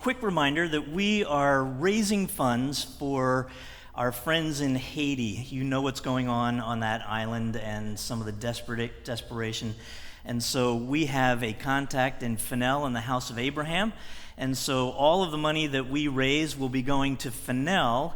Quick reminder that we are raising funds for our friends in Haiti. You know what's going on that island and some of the desperation. And so we have a contact in Fennell in the House of Abraham. And so all of the money that we raise will be going to Fennell,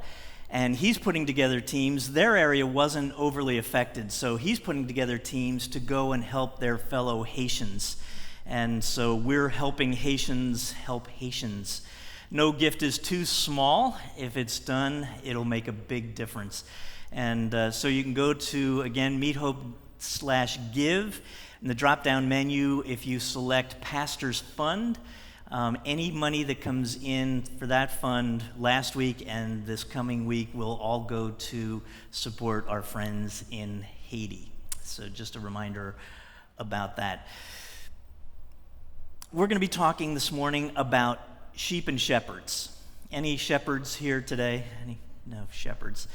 and he's putting together teams. Their area wasn't overly affected, so he's putting together teams to go and help their fellow Haitians. And so we're helping Haitians help Haitians. No gift is too small. If it's done, it'll make a big difference. And so you can go to, again, meethope/give. In the drop-down menu, if you select Pastor's Fund, any money that comes in for that fund last week and this coming week will all go to support our friends in Haiti. So just a reminder about that. We're going to be talking this morning about sheep and shepherds. Any shepherds here today? No shepherds.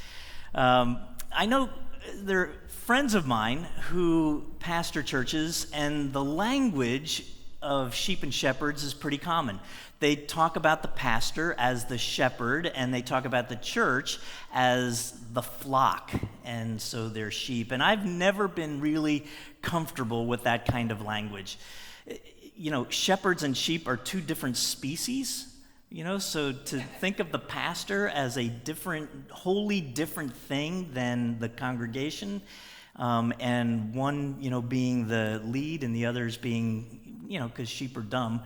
I know there are friends of mine who pastor churches, and the language of sheep and shepherds is pretty common. They talk about the pastor as the shepherd, and they talk about the church as the flock, and so they're sheep. And I've never been really comfortable with that kind of language. You know, shepherds and sheep are two different species, so to think of the pastor as a wholly different thing than the congregation, and one, being the lead and the others being, because sheep are dumb,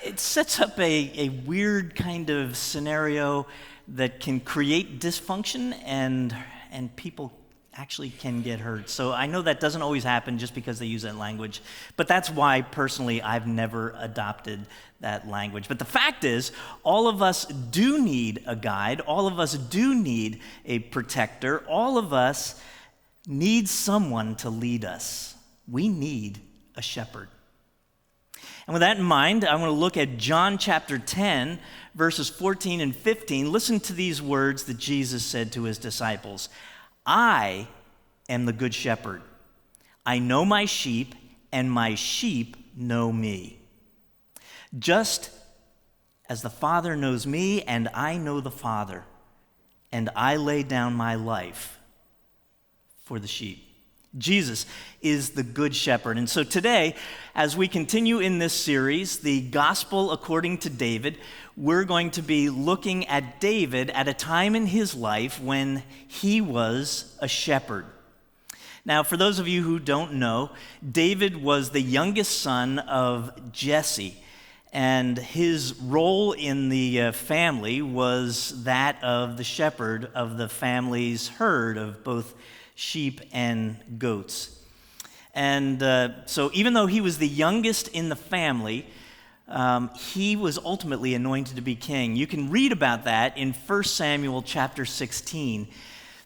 it sets up a weird kind of scenario that can create dysfunction and people actually can get hurt. So I know that doesn't always happen just because they use that language, but that's why personally I've never adopted that language. But the fact is, all of us do need a guide. All of us do need a protector. All of us need someone to lead us. We need a shepherd. And with that in mind, I want to look at John chapter 10, verses 14 and 15. Listen to these words that Jesus said to his disciples. I am the good shepherd. I know my sheep, and my sheep know me. Just as the Father knows me, and I know the Father, and I lay down my life for the sheep. Jesus is the good shepherd. And so today, as we continue in this series, the Gospel according to David, we're going to be looking at David at a time in his life when he was a shepherd. Now, for those of you who don't know, David was the youngest son of Jesse, and his role in the family was that of the shepherd of the family's herd of both sheep and goats. And so even though he was the youngest in the family, he was ultimately anointed to be king. You can read about that in 1 Samuel chapter 16.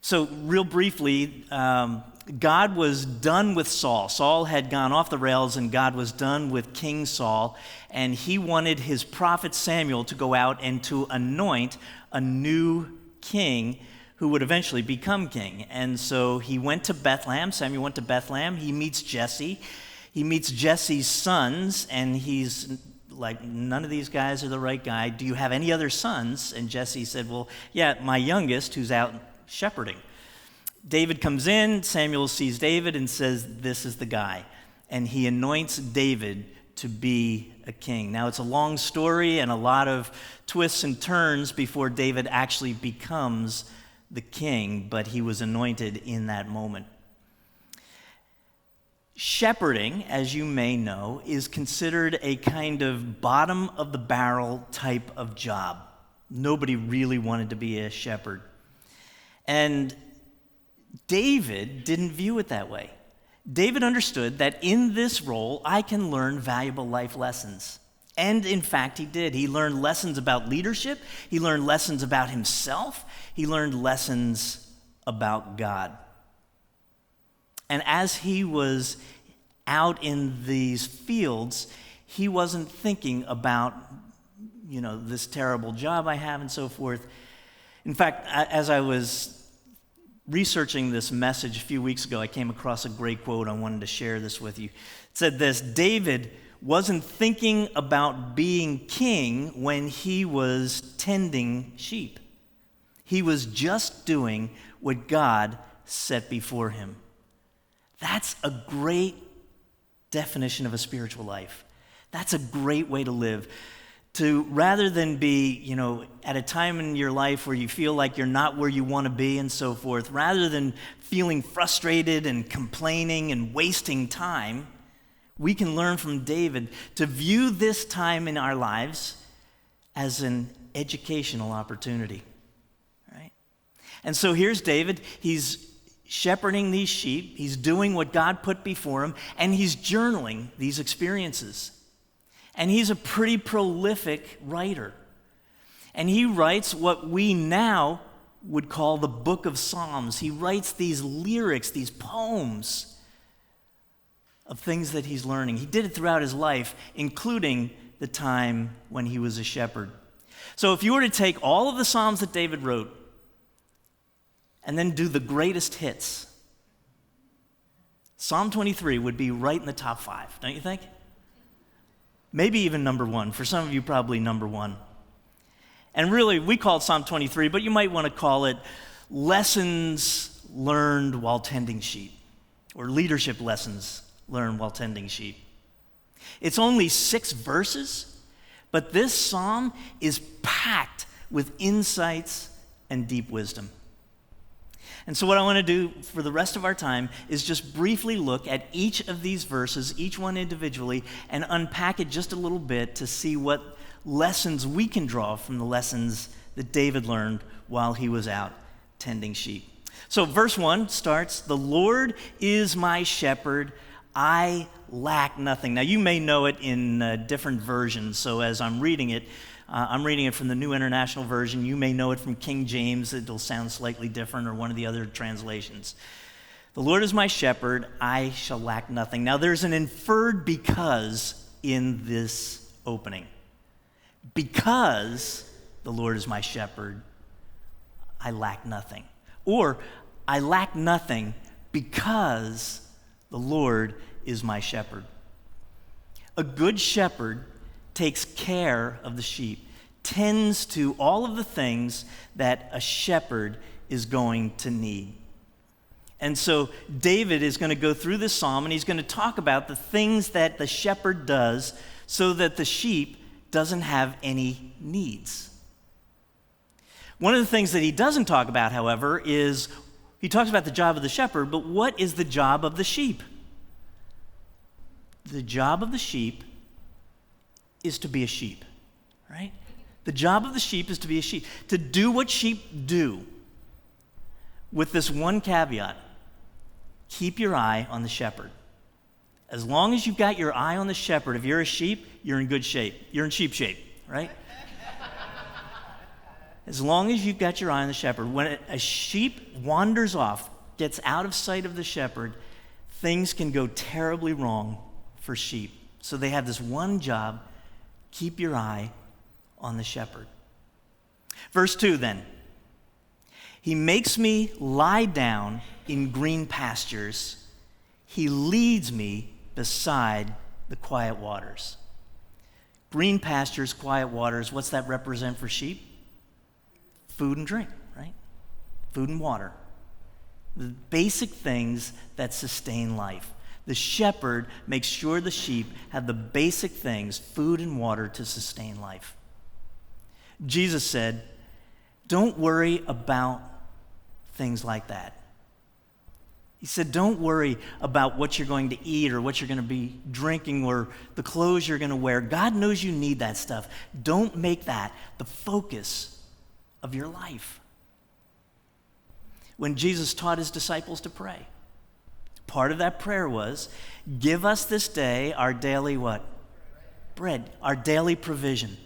So real briefly, God was done with Saul. Saul had gone off the rails, and God was done with King Saul, and he wanted his prophet Samuel to go out and to anoint a new king who would eventually become king. And so he went to Bethlehem. Samuel went to Bethlehem. He meets Jesse. He meets Jesse's sons, and he's like, none of these guys are the right guy. Do you have any other sons? And Jesse said, well, yeah, my youngest who's out shepherding. David comes in. Samuel sees David and says, this is the guy. And he anoints David to be a king. Now, it's a long story and a lot of twists and turns before David actually becomes the king, but he was anointed in that moment. Shepherding, as you may know, is considered a kind of bottom-of-the-barrel type of job. Nobody really wanted to be a shepherd. And David didn't view it that way. David understood that in this role, I can learn valuable life lessons. And in fact, he did. He learned lessons about leadership. He learned lessons about himself. He learned lessons about God. And as he was out in these fields, he wasn't thinking about, this terrible job I have and so forth. In fact, as I was researching this message a few weeks ago, I came across a great quote. I wanted to share this with you. It said this: David wasn't thinking about being king when he was tending sheep. He was just doing what God set before him. That's a great definition of a spiritual life. That's a great way to live. To rather than be, at a time in your life where you feel like you're not where you want to be and so forth, rather than feeling frustrated and complaining and wasting time, we can learn from David to view this time in our lives as an educational opportunity, right? And so here's David. He's shepherding these sheep. He's doing what God put before him, and he's journaling these experiences. And he's a pretty prolific writer. And he writes what we now would call the Book of Psalms. He writes these lyrics, these poems of things that he's learning. He did it throughout his life, including the time when he was a shepherd. So if you were to take all of the Psalms that David wrote and then do the greatest hits, Psalm 23 would be right in the top 5, don't you think? Maybe even number 1. For some of you, probably number 1. And really, we call it Psalm 23, but you might want to call it Lessons Learned While Tending Sheep, or Leadership Lessons Learned While Tending Sheep. It's only 6 verses, but this psalm is packed with insights and deep wisdom. And so what I want to do for the rest of our time is just briefly look at each of these verses, each one individually, and unpack it just a little bit to see what lessons we can draw from the lessons that David learned while he was out tending sheep. So verse 1 starts, "The Lord is my shepherd, I lack nothing." Now you may know it in different versions, so as I'm reading it from the New International Version. You may know it from King James. It'll sound slightly different, or one of the other translations. "The Lord is my shepherd, I shall lack nothing." Now there's an inferred because in this opening. Because the Lord is my shepherd, I lack nothing. Or, I lack nothing because the Lord is my shepherd. A good shepherd takes care of the sheep, tends to all of the things that a shepherd is going to need. And so David is going to go through this psalm, and he's going to talk about the things that the shepherd does so that the sheep doesn't have any needs. One of the things that he doesn't talk about, however, is he talks about the job of the shepherd, but what is the job of the sheep? The job of the sheep is to be a sheep, right? The job of the sheep is to be a sheep, to do what sheep do, with this one caveat: keep your eye on the shepherd. As long as you've got your eye on the shepherd, if you're a sheep, you're in good shape. You're in sheep shape, right? As long as you've got your eye on the shepherd. When a sheep wanders off, gets out of sight of the shepherd, things can go terribly wrong for sheep. So they have this one job: keep your eye on the shepherd. Verse 2 then. "He makes me lie down in green pastures. He leads me beside the quiet waters." Green pastures, quiet waters, what's that represent for sheep? Food and drink, right? Food and water. The basic things that sustain life. The shepherd makes sure the sheep have the basic things, food and water, to sustain life. Jesus said, don't worry about things like that. He said, don't worry about what you're going to eat or what you're going to be drinking or the clothes you're going to wear. God knows you need that stuff. Don't make that the focus of your life. When Jesus taught his disciples to pray, part of that prayer was, give us this day our daily what? Bread, our daily provision.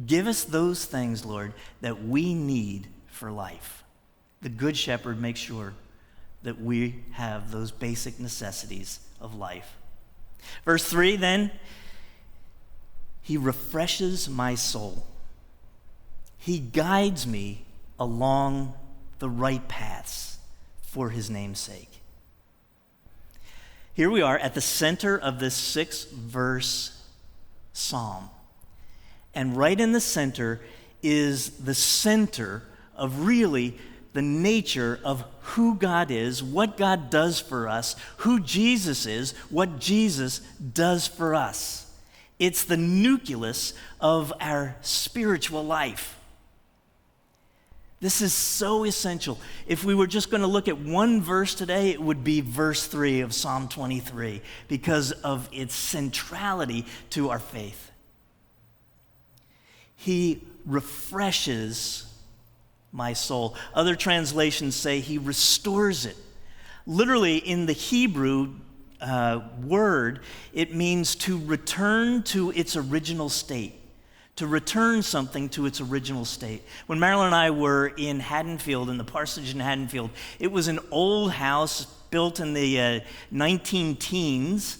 Give us those things, Lord, that we need for life. The Good Shepherd makes sure that we have those basic necessities of life. Verse 3 then, he refreshes my soul. He guides me along the right paths for his name's sake. Here we are at the center of this 6-verse psalm. And right in the center is the center of really the nature of who God is, what God does for us, who Jesus is, what Jesus does for us. It's the nucleus of our spiritual life. This is so essential. If we were just going to look at one verse today, it would be verse 3 of Psalm 23 because of its centrality to our faith. He refreshes my soul. Other translations say he restores it. Literally, in the Hebrew word, it means to return to its original state. To return something to its original state. When Marilyn and I were in Haddonfield, in the parsonage in Haddonfield, it was an old house built in the 19-teens,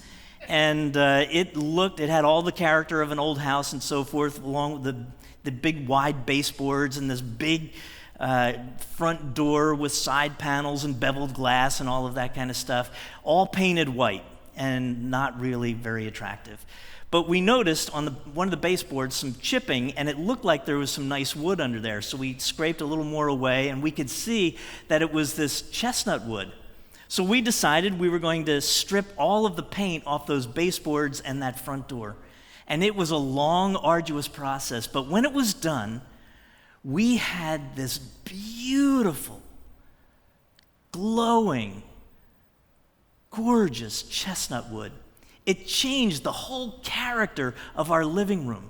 and it had all the character of an old house and so forth, along with the big wide baseboards and this big front door with side panels and beveled glass and all of that kind of stuff, all painted white and not really very attractive. But we noticed on one of the baseboards some chipping, and it looked like there was some nice wood under there. So we scraped a little more away, and we could see that it was this chestnut wood. So we decided we were going to strip all of the paint off those baseboards and that front door. And it was a long, arduous process. But when it was done, we had this beautiful, glowing, gorgeous chestnut wood. It changed the whole character of our living room.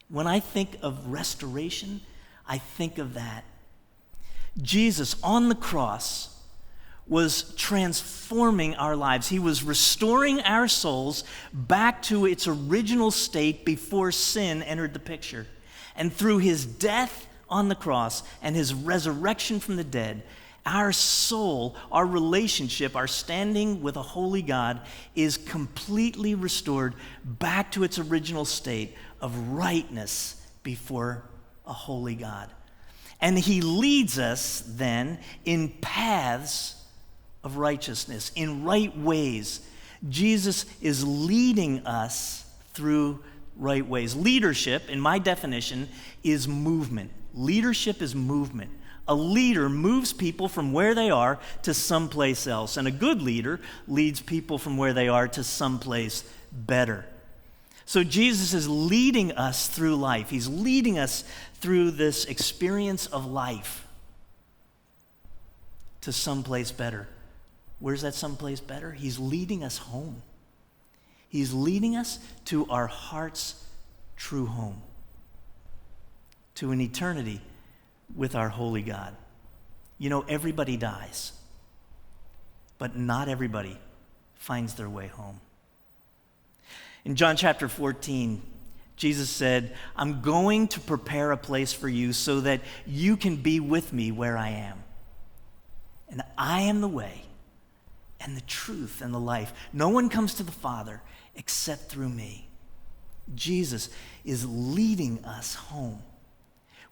When I think of restoration, I think of that. Jesus on the cross was transforming our lives. He was restoring our souls back to its original state before sin entered the picture. And through his death on the cross and his resurrection from the dead, our soul, our relationship, our standing with a holy God is completely restored back to its original state of rightness before a holy God. And he leads us then in paths of righteousness, in right ways. Jesus is leading us through right ways. Leadership, in my definition, is movement. Leadership is movement. A leader moves people from where they are to someplace else, and a good leader leads people from where they are to someplace better. So Jesus is leading us through life. He's leading us through this experience of life to someplace better. Where's that someplace better? He's leading us home. He's leading us to our heart's true home, to an eternity with our holy God. You know, everybody dies, but not everybody finds their way home. In John chapter 14, Jesus said, I'm going to prepare a place for you so that you can be with me where I am. And I am the way and the truth and the life. No one comes to the Father except through me. Jesus is leading us home.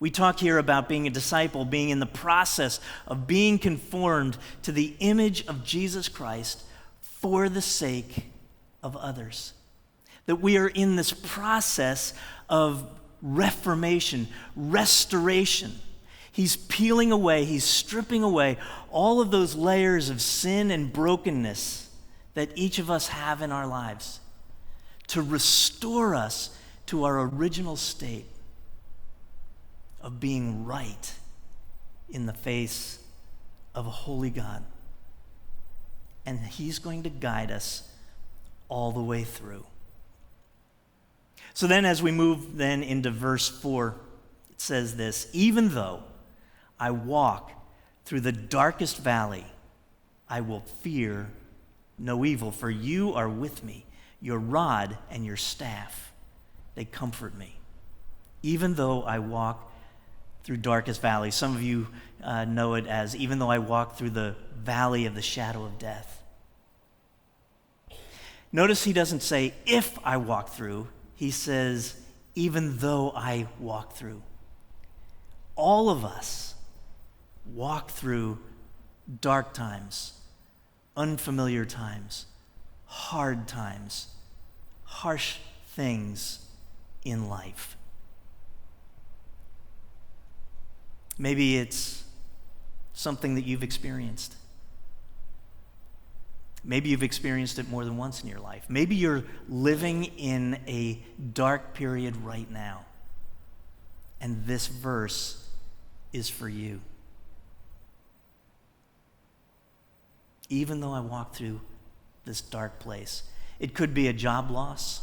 We talk here about being a disciple, being in the process of being conformed to the image of Jesus Christ for the sake of others. That we are in this process of reformation, restoration. He's peeling away, he's stripping away all of those layers of sin and brokenness that each of us have in our lives to restore us to our original state of being right in the face of a holy God. And he's going to guide us all the way through. So then as we move then into verse 4, it says this, even though I walk through the darkest valley, I will fear no evil, for you are with me. Your rod and your staff, they comfort me. Even though I walk through darkest valley. Some of you know it as, even though I walk through the valley of the shadow of death. Notice he doesn't say, if I walk through. He says, even though I walk through. All of us walk through dark times, unfamiliar times, hard times, harsh things in life. Maybe it's something that you've experienced. Maybe you've experienced it more than once in your life. Maybe you're living in a dark period right now, and this verse is for you. Even though I walk through this dark place, it could be a job loss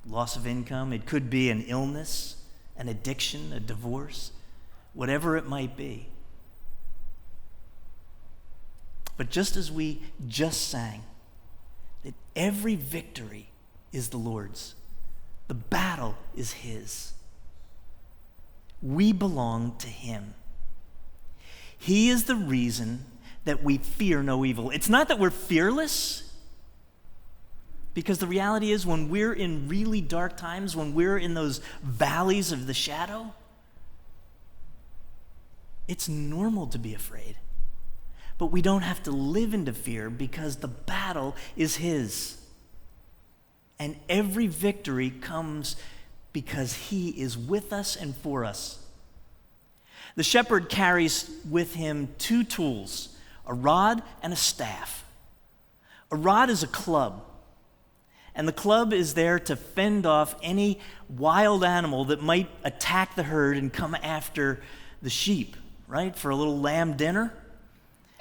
of income. It could be an illness, an addiction, a divorce, whatever it might be. But just as we just sang, that every victory is the Lord's, the battle is His. We belong to Him. He is the reason that we fear no evil. It's not that we're fearless, because the reality is when we're in really dark times, when we're in those valleys of the shadow, it's normal to be afraid. But we don't have to live into fear because the battle is His. And every victory comes because He is with us and for us. The shepherd carries with him two tools, a rod and a staff. A rod is a club, and the club is there to fend off any wild animal that might attack the herd and come after the sheep, right? For a little lamb dinner.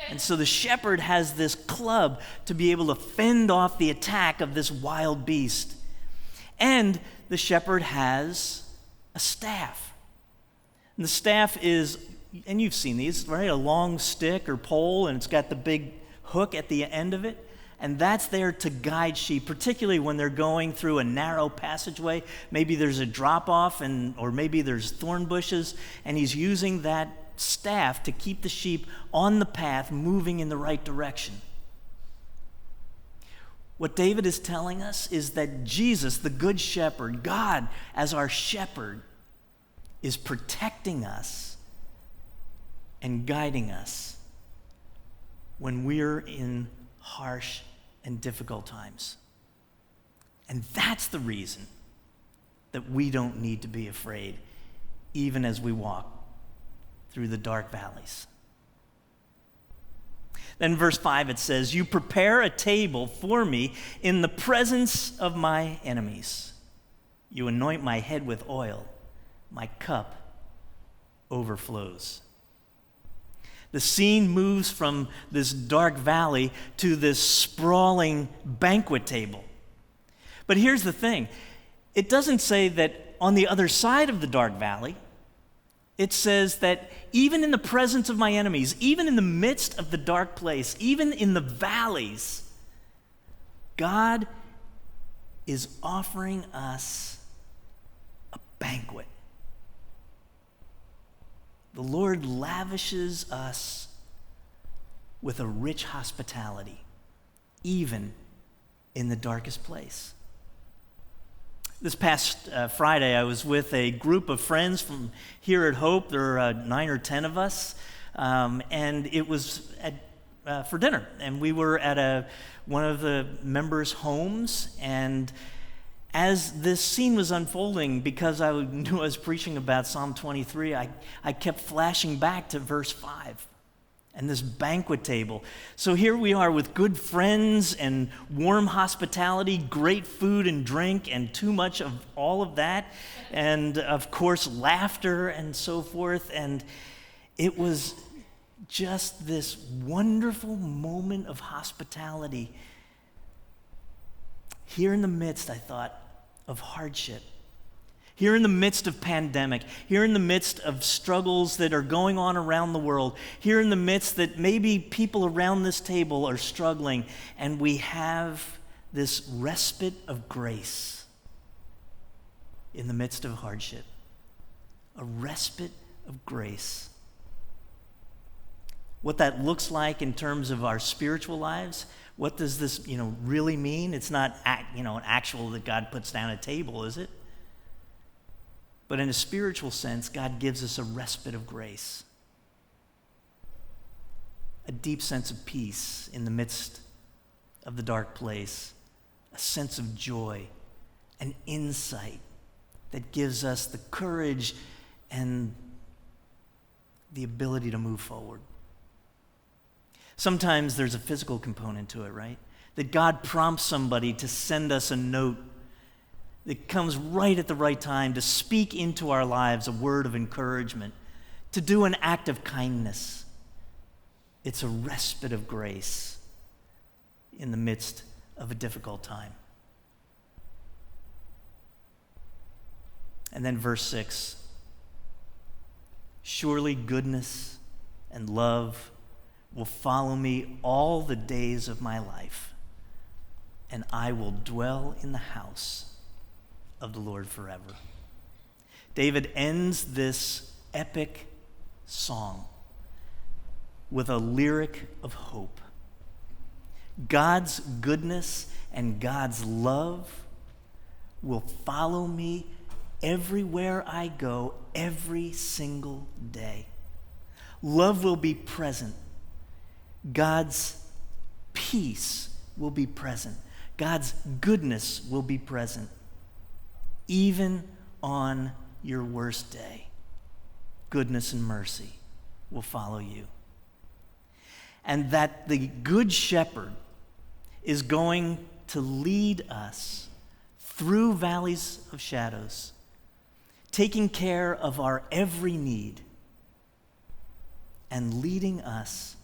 And so the shepherd has this club to be able to fend off the attack of this wild beast. And the shepherd has a staff. And the staff is, and you've seen these, right? A long stick or pole, and it's got the big hook at the end of it. And that's there to guide sheep, particularly when they're going through a narrow passageway. Maybe there's a drop-off, or maybe there's thorn bushes, and he's using that staff to keep the sheep on the path, moving in the right direction. What David is telling us is that Jesus, the Good Shepherd, God as our shepherd, is protecting us and guiding us when we're in harsh and difficult times. And that's the reason that we don't need to be afraid, even as we walk through the dark valleys. Then verse 5, it says, "You prepare a table for me in the presence of my enemies. You anoint my head with oil. My cup overflows." The scene moves from this dark valley to this sprawling banquet table. But here's the thing. It doesn't say that on the other side of the dark valley. It says that even in the presence of my enemies, even in the midst of the dark place, even in the valleys, God is offering us a banquet. The Lord lavishes us with a rich hospitality, even in the darkest place. This past Friday, I was with a group of friends from here at Hope. There are 9 or 10 of us, and it was for dinner. And we were at one of the members' homes, and as this scene was unfolding, because I knew I was preaching about Psalm 23, I kept flashing back to verse 5. And this banquet table. So here we are with good friends and warm hospitality, great food and drink, and too much of all of that, and of course laughter and so forth. And it was just this wonderful moment of hospitality. Here in the midst, I thought, of hardship. Here in the midst of pandemic, here in the midst of struggles that are going on around the world, here in the midst that maybe people around this table are struggling, and we have this respite of grace in the midst of hardship. A respite of grace. What that looks like in terms of our spiritual lives, what does this, really mean? It's not, an actual that God puts down a table, is it? But in a spiritual sense, God gives us a respite of grace. a deep sense of peace in the midst of the dark place, a sense of joy, an insight that gives us the courage and the ability to move forward. Sometimes there's a physical component to it, right? That God prompts somebody to send us a note that comes right at the right time to speak into our lives a word of encouragement, to do an act of kindness. It's a respite of grace in the midst of a difficult time. And then verse 6, surely goodness and love will follow me all the days of my life, and I will dwell in the house of the Lord forever. David ends this epic song with a lyric of hope. God's goodness and God's love will follow me everywhere I go, every single day. Love will be present. God's peace will be present. God's goodness will be present, even on your worst day. Goodness and mercy will follow you. And that the Good Shepherd is going to lead us through valleys of shadows, taking care of our every need and leading us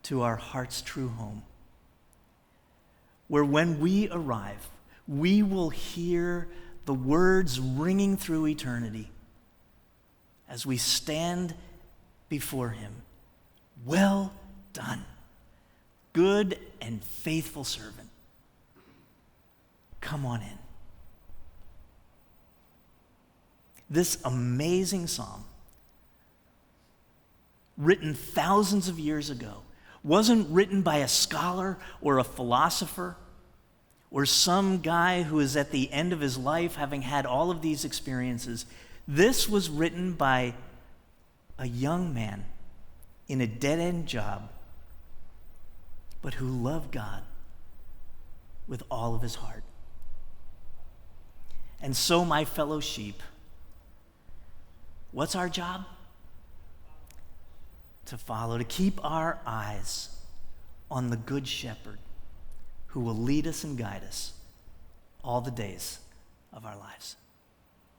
to our heart's true home, where when we arrive, we will hear the words ringing through eternity as we stand before him. Well done, good and faithful servant. Come on in. This amazing psalm, written thousands of years ago, wasn't written by a scholar or a philosopher or some guy who is at the end of his life having had all of these experiences. This was written by a young man in a dead-end job, but who loved God with all of his heart. And so, my fellow sheep, what's our job? To follow, to keep our eyes on the Good Shepherd who will lead us and guide us all the days of our lives.